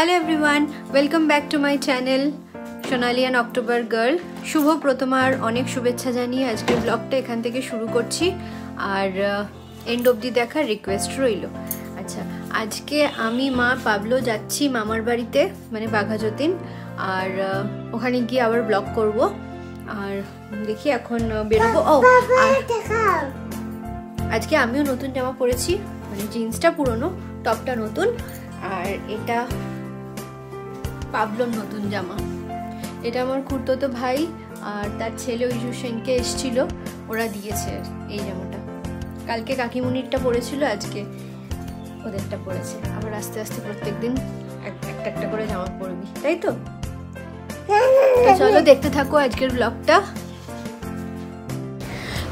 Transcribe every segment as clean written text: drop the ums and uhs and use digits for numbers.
Hello everyone, welcome back to my channel Sonali and October girl. শুভ প্রথমার অনেক শুভেচ্ছা জানিয়ে আজকের ব্লগটা এখান থেকে শুরু করছি, আর এন্ড অবধি দেখার রিকোয়েস্ট রইল। আচ্ছা, আজকে আমি মা পাবলো যাচ্ছি মামার বাড়িতে, মানে বাঘাযতীন, আর ওখানে গিয়ে আবার ব্লগ করব। আর দেখি এখন বেরোবো। ও, আজকে আমিও নতুন জামা পরেছি, মানে জিন্সটা পুরনো, টপটা নতুন, আর এটা পাবলোর নতুন জামা। এটা আমার খুড়তো ভাই আর তার ছেলে ইজু সেনকে এসেছিল, ওরা দিয়েছে এই জামাটা। কালকে কাকিমুনিরটা পরেছিল, আজকে ওদেরটা পরেছে। আবার আস্তে আস্তে প্রত্যেকদিন একটা একটা করে জামা পরবি, তাই তো? চলো দেখতে থাকো আজকের ব্লগটা।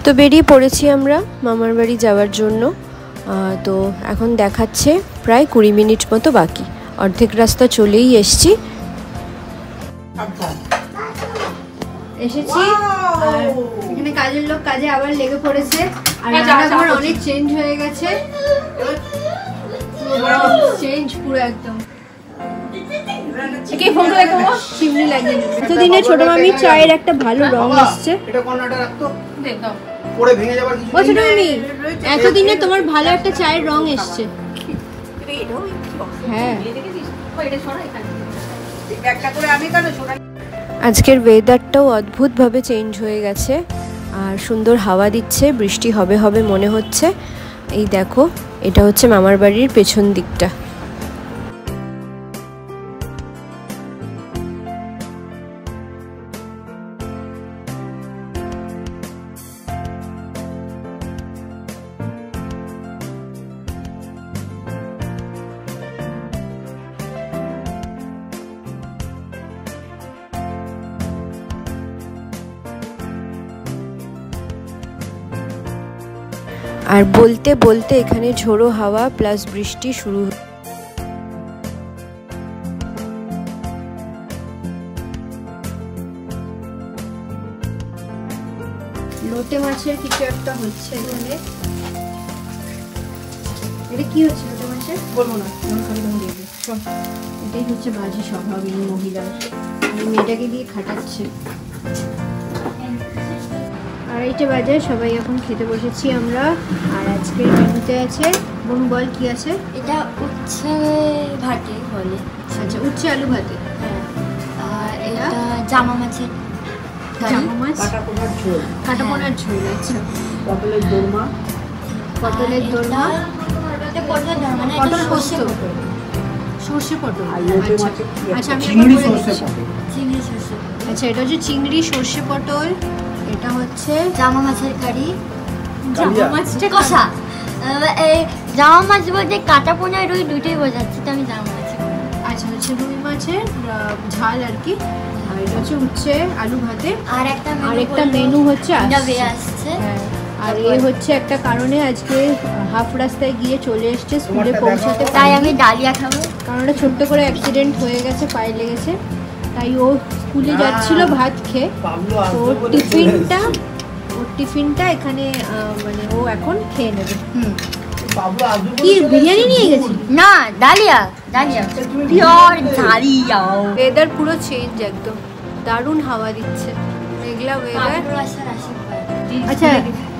তো বেরিয়ে পড়েছি আমরা মামার বাড়ি যাওয়ার জন্য। তো এখন দেখাচ্ছে প্রায় 20 মিনিট মতো বাকি, অর্ধেক রাস্তা চলেই এসেছি। আর এখানে কাজের লোক কাজে আবার লেগে পড়েছে, আর রান্নাঘর অনেক চেঞ্জ হয়ে গেছে, চেঞ্জ পুরো একদম। চিমনি লাগিয়ে এতদিনে ছোট মামির চায়ের একটা ভালো রং এসছে। ছোট মামি, এতদিনে তোমার ভালো একটা চায়ের রং এসছে। হ্যাঁ, আজকের ওয়েদারটাও অদ্ভুতভাবে চেঞ্জ হয়ে গেছে, আর সুন্দর হাওয়া দিচ্ছে, বৃষ্টি হবে হবে মনে হচ্ছে। এই দেখো, এটা হচ্ছে মামার বাড়ির পেছন দিকটা। আর বলতে বলতে এখানে ঝোড়ো হাওয়া প্লাস বৃষ্টি শুরু। লোটে মাছের কিছু একটা হচ্ছে এখানে। এটা কি হচ্ছে লোটে মাছের? বলবো না, এটাই হচ্ছে বাজে স্বভাব এই মহিলার। মেয়েটাকে দিয়ে খাটাচ্ছে। 2:30 বাজে, সবাই এখন খেতে বসেছি আমরা। আর আজকের মেনুতে আছে, বোন বল কি আছে? এটা উচ্ছে ভাতে বলে। আচ্ছা, উচ্ছে আলু ভাতে। হ্যাঁ, আর এটা জামা মাছের, জামা মাছ কাটা পোনার ঝোল। আচ্ছা, পটলের দোরমা, পটল পোস্ত, সর্ষে পটল। আচ্ছা, আমি চিংড়ি সর্ষে। আচ্ছা, এটা হচ্ছে চিংড়ি সর্ষে পটল। এটা হচ্ছে জামা মাছের কারি। জামা মাছটা কষা। এই জামা মাছ বলতে কাটা পোনা রুই দুটোই বোঝাচ্ছে, তো আমি জামা মাছ। আচ্ছা, হচ্ছে রুই মাছের ঝাল আর কি। আর এটা হচ্ছে উচ্ছে আলু ভাতে। আর একটা মেনু হচ্ছে আসছে। আর এই হচ্ছে একটা কারণে আজকে হাফ রাস্তায় গিয়ে চলে এসছে স্কুলে পৌঁছাতে, তাই আমি ডালিয়া খাবো। কারণ ওটা ছোট্ট করে অ্যাক্সিডেন্ট হয়ে গেছে, পায়ে লেগেছে, তাই ও স্কুলে যাচ্ছিল ভাত খেয়ে। তো ওর টিফিনটা এখানে, মানে ও এখন খেয়ে নেবে। কি বিরিয়ানি নিয়ে গেছি? না, ডালিয়া। Pure dahlia. ওয়েদার পুরো চেঞ্জ, একদম দারুণ হাওয়া দিচ্ছে, মেঘলা ওয়েদার। আচ্ছা,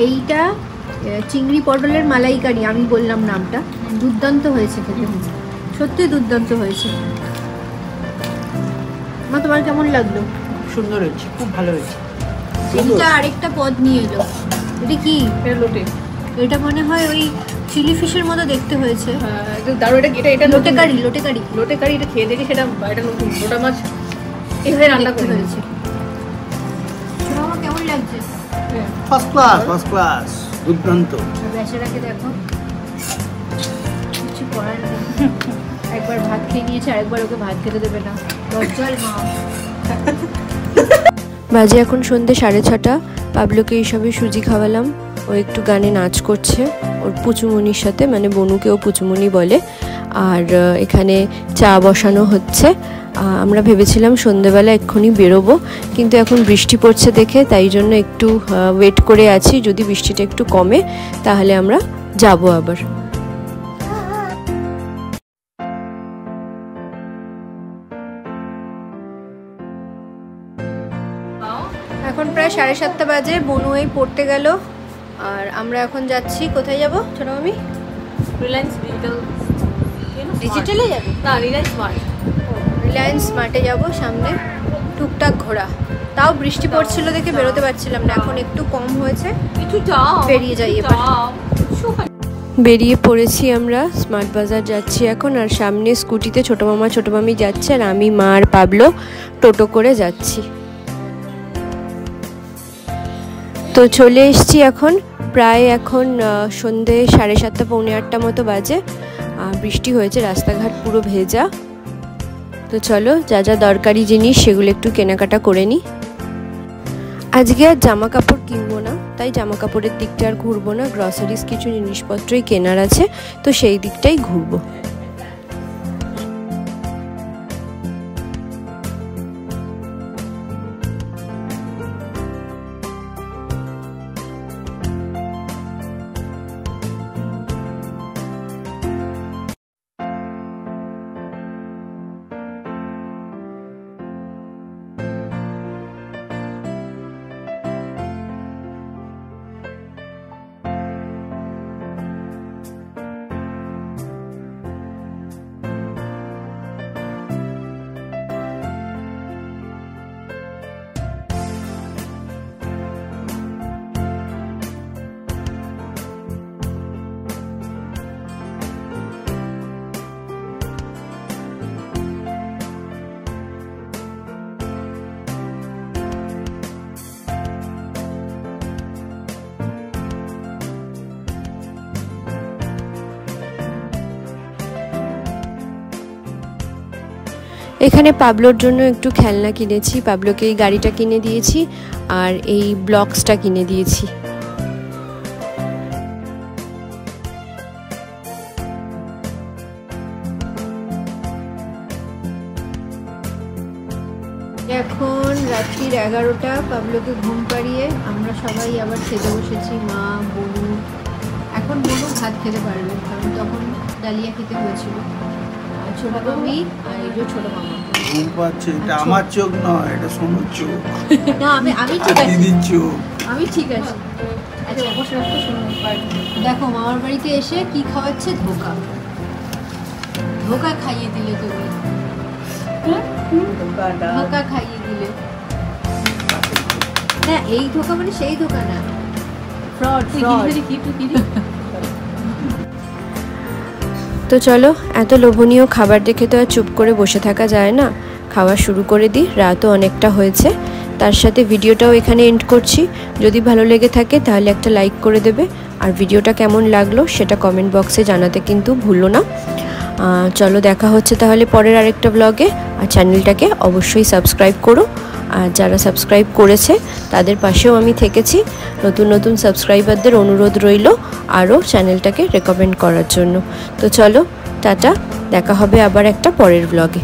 এইটা চিংড়ি পটলের মালাইকারি, আমি বললাম নামটা, দুর্দান্ত হয়েছে খেতে, সত্যি দুর্দান্ত হয়েছে। মা, তোমার কেমন লাগলো? সুন্দর হয়েছে, খুব ভালো হয়েছে। এটা আরেকটা পদ নিয়ে এলো। এটা কি? লোটে। এটা মনে হয় ওই চিলি ফিশের মতো দেখতে হয়েছে। দারুণ। এটা লোটে কারি। এটা খেয়ে দেখি, সেটা এটা নতুন লোটা মাছ এভাবে রান্না করে হয়েছে। আমার কেমন লাগছে? ফার্স্ট ক্লাস, দুর্দান্ত। বেচারাকে দেখো, কিছু করার নেই। একবার ভাত খেয়ে নিয়েছে, আরেকবার ওকে ভাত খেতে দেবে না, লজ্জার মা। বাজে এখন সন্ধ্যে 6:30। পাবলোকে এইসবে সুজি খাওয়ালাম, ও একটু গানে নাচ করছে ওর পুচুমনির সাথে, মানে বনুকেও পুচুমনি বলে। আর এখানে চা বসানো হচ্ছে। আমরা ভেবেছিলাম সন্ধ্যেবেলা এক্ষুনি বেরোবো, কিন্তু এখন বৃষ্টি পড়ছে দেখে তাই জন্য একটু ওয়েট করে আছি। যদি বৃষ্টিটা একটু কমে তাহলে আমরা যাব আবার। এখন প্রায় 7:30 বাজে, বনু এই পড়তে গেল আর আমরা এখন যাচ্ছি। কোথায় যাব ছোট মামি? রিলায়েন্স ডিজিটালে যাবে না, রিলায়েন্স স্মার্ট। রিলায়েন্স স্মার্টে যাব, সামনে টুকটাক ঘোরা। তাও বৃষ্টি পড়ছিল দেখে বেরোতে পারছিলাম না, এখন একটু কম হয়েছে, বেরিয়ে যাই এবার। বেরিয়ে পড়েছি আমরা, স্মার্ট বাজার যাচ্ছি এখন। আর সামনে স্কুটিতে ছোটো মামা ছোটো মামি যাচ্ছে আর আমি, মা আর পাবলো টোটো করে যাচ্ছি। তো চলে এসছি এখন, প্রায় এখন সন্ধে 7:30 পৌনে 8টা মতো বাজে। বৃষ্টি হয়েছে, রাস্তাঘাট পুরো ভেজা। তো চলো যা যা দরকারি জিনিস সেগুলো একটু কেনাকাটা করে নিই। আজকে আর জামা কাপড় কিনবো না, তাই জামা কাপড়ের দিকটা আর ঘুরবো না, গ্রসারিজ কিছু জিনিসপত্রই কেনার আছে, তো সেই দিকটাই ঘুরবো। এখানে পাবলোর জন্য একটু খেলনা কিনেছি, পাবলোকে এই গাড়িটা কিনে দিয়েছি আর এই ব্লকসটা কিনে দিয়েছি। এখন রাত্রির 11টা, পাবলোকে ঘুম পাড়িয়ে আমরা সবাই আবার খেতে বসেছি, মা বনু। এখন বনু ভাত খেতে পারবে, কারণ তখন ডালিয়া খেতে হয়েছিল। ছোট মামি আর এই যে ছোট মামা ঘুম পাচ্ছে। এটা আমার চোখ নয়, এটা সোনুর চোখ। না আমি ঠিক আছি, দিদির চোখ। আমি ঠিক আছি। আচ্ছা অবশ্যই দেখো মামার বাড়িতে এসে কি খাওয়াচ্ছে, ধোকা। ধোকা খাইয়ে দিলে তুমি, ধোকা খাইয়ে দিলে। না এই ধোকা মানে সেই ধোকা না, ফ্রড। তো চলো, এত লোভনীয় খাবার দেখে তো আর চুপ করে বসে থাকা যায় না, খাওয়া শুরু করে দিই। রাতও অনেকটা হয়েছে। তার সাথে ভিডিওটাও এখানে এন্ড করছি। যদি ভালো লেগে থাকে তাহলে একটা লাইক করে দেবে, আর ভিডিওটা কেমন লাগলো সেটা কমেন্ট বক্সে জানাতে কিন্তু ভুলো না। চলো দেখা হচ্ছে তাহলে পরের আরেকটা ব্লগে। আর চ্যানেলটাকে অবশ্যই সাবস্ক্রাইব করো, আর যারা সাবস্ক্রাইব করেছে তাদের পাশেও আমি থেকেছি। নতুন নতুন সাবস্ক্রাইবারদের অনুরোধ রইল আরও চ্যানেলটাকে রেকমেন্ড করার জন্য। তো চলো টাটা, দেখা হবে আবার একটা পরের ব্লগে।